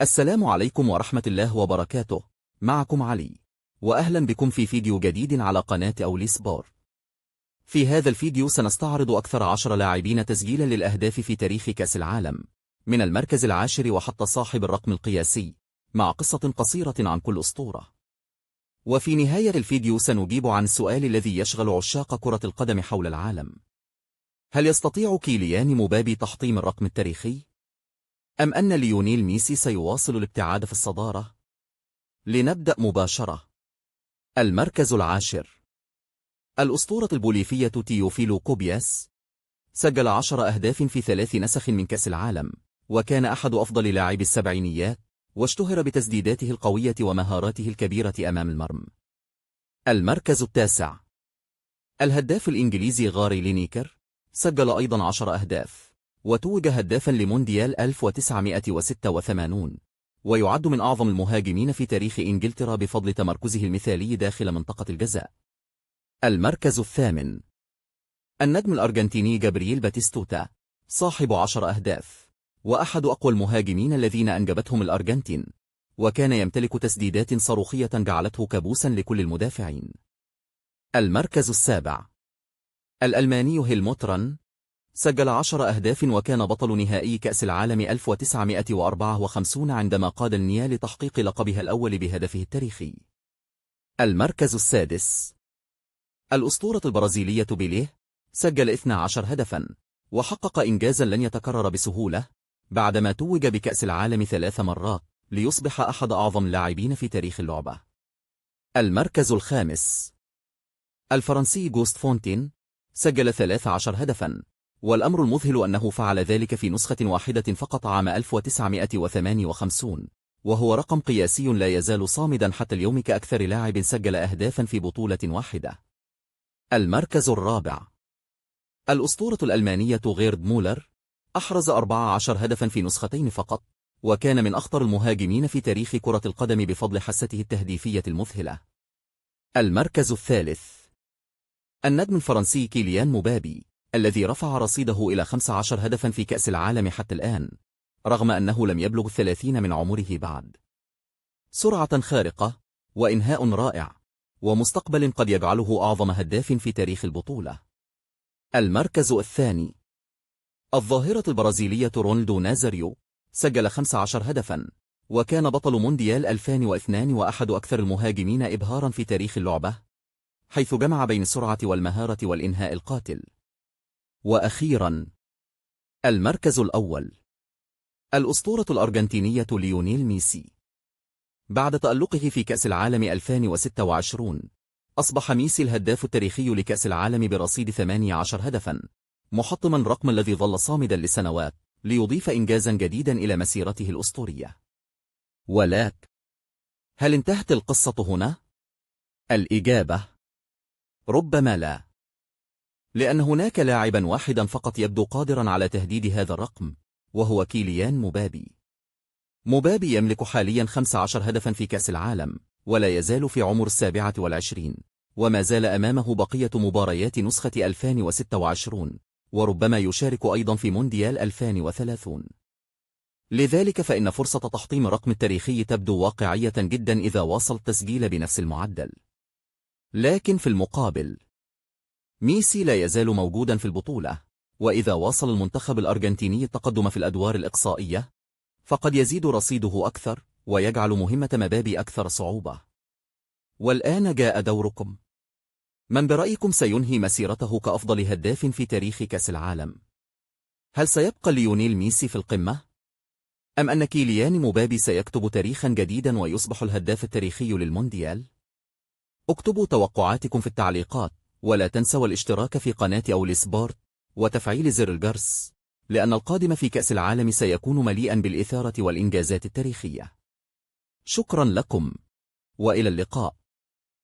السلام عليكم ورحمة الله وبركاته. معكم علي، وأهلا بكم في فيديو جديد على قناة أولي سبور. في هذا الفيديو سنستعرض أكثر 10 لاعبين تسجيلا للأهداف في تاريخ كأس العالم، من المركز العاشر وحتى صاحب الرقم القياسي، مع قصة قصيرة عن كل أسطورة. وفي نهاية الفيديو سنجيب عن السؤال الذي يشغل عشاق كرة القدم حول العالم: هل يستطيع كيليان مبابي تحطيم الرقم التاريخي؟ أم أن ليونيل ميسي سيواصل الابتعاد في الصدارة؟ لنبدأ مباشرة. المركز العاشر، الأسطورة البوليفية تيوفيلو كوبياس، سجل 10 أهداف في 3 نسخ من كأس العالم، وكان أحد أفضل لاعبي السبعينيات، واشتهر بتسديداته القوية ومهاراته الكبيرة أمام المرمى. المركز التاسع، الهداف الإنجليزي غاري لينيكر، سجل أيضا 10 أهداف، وتوج هدافا لمونديال 1986، ويعد من أعظم المهاجمين في تاريخ إنجلترا بفضل تمركزه المثالي داخل منطقة الجزاء. المركز الثامن، النجم الأرجنتيني جابرييل باتيستوتا، صاحب 10 أهداف، وأحد أقوى المهاجمين الذين أنجبتهم الأرجنتين، وكان يمتلك تسديدات صاروخية جعلته كابوسا لكل المدافعين. المركز السابع، الألماني هيلموت ران، سجل 10 أهداف وكان بطل نهائي كأس العالم 1954 عندما قاد النيا لتحقيق لقبها الأول بهدفه التاريخي. المركز السادس، الأسطورة البرازيلية بيليه، سجل 12 هدفا، وحقق إنجازا لن يتكرر بسهولة بعدما توج بكأس العالم 3 مرات، ليصبح أحد أعظم اللاعبين في تاريخ اللعبة. المركز الخامس، الفرنسي جوست فونتين، سجل 13 هدفا، والأمر المذهل أنه فعل ذلك في نسخة واحدة فقط عام 1958، وهو رقم قياسي لا يزال صامدا حتى اليوم كأكثر لاعب سجل أهدافا في بطولة واحدة. المركز الرابع، الأسطورة الألمانية غيرد مولر، أحرز 14 هدفا في نسختين فقط، وكان من أخطر المهاجمين في تاريخ كرة القدم بفضل حسته التهديفية المذهلة. المركز الثالث، النجم الفرنسي كيليان مبابي، الذي رفع رصيده إلى 15 هدفا في كأس العالم حتى الآن، رغم أنه لم يبلغ 30 من عمره بعد. سرعة خارقة، وإنهاء رائع، ومستقبل قد يجعله أعظم هداف في تاريخ البطولة. المركز الثاني، الظاهرة البرازيلية رونالدو نازاريو، سجل 15 هدفا، وكان بطل مونديال 2002 وأحد أكثر المهاجمين إبهارا في تاريخ اللعبة، حيث جمع بين السرعة والمهارة والإنهاء القاتل. وأخيرا، المركز الأول، الأسطورة الأرجنتينية ليونيل ميسي. بعد تألقه في كأس العالم 2026، أصبح ميسي الهداف التاريخي لكأس العالم برصيد 18 هدفا، محطما الرقم الذي ظل صامدا لسنوات، ليضيف إنجازا جديدا إلى مسيرته الأسطورية. ولكن هل انتهت القصة هنا؟ الإجابة: ربما لا، لأن هناك لاعبا واحدا فقط يبدو قادرا على تهديد هذا الرقم، وهو كيليان مبابي. مبابي يملك حاليا 15 هدفا في كأس العالم، ولا يزال في عمر 27، وما زال أمامه بقية مباريات نسخة 2026، وربما يشارك أيضا في مونديال 2030. لذلك فإن فرصة تحطيم الرقم التاريخي تبدو واقعية جدا إذا واصل التسجيل بنفس المعدل. لكن في المقابل، ميسي لا يزال موجودا في البطولة، وإذا واصل المنتخب الأرجنتيني التقدم في الأدوار الإقصائية، فقد يزيد رصيده أكثر، ويجعل مهمة مبابي أكثر صعوبة. والآن جاء دوركم. من برأيكم سينهي مسيرته كأفضل هداف في تاريخ كأس العالم؟ هل سيبقى ليونيل ميسي في القمة؟ أم أن كيليان مبابي سيكتب تاريخا جديدا ويصبح الهداف التاريخي للمونديال؟ اكتبوا توقعاتكم في التعليقات، ولا تنسوا الاشتراك في قناة أولي سبورت وتفعيل زر الجرس، لأن القادم في كأس العالم سيكون مليئا بالإثارة والإنجازات التاريخية. شكرا لكم، وإلى اللقاء.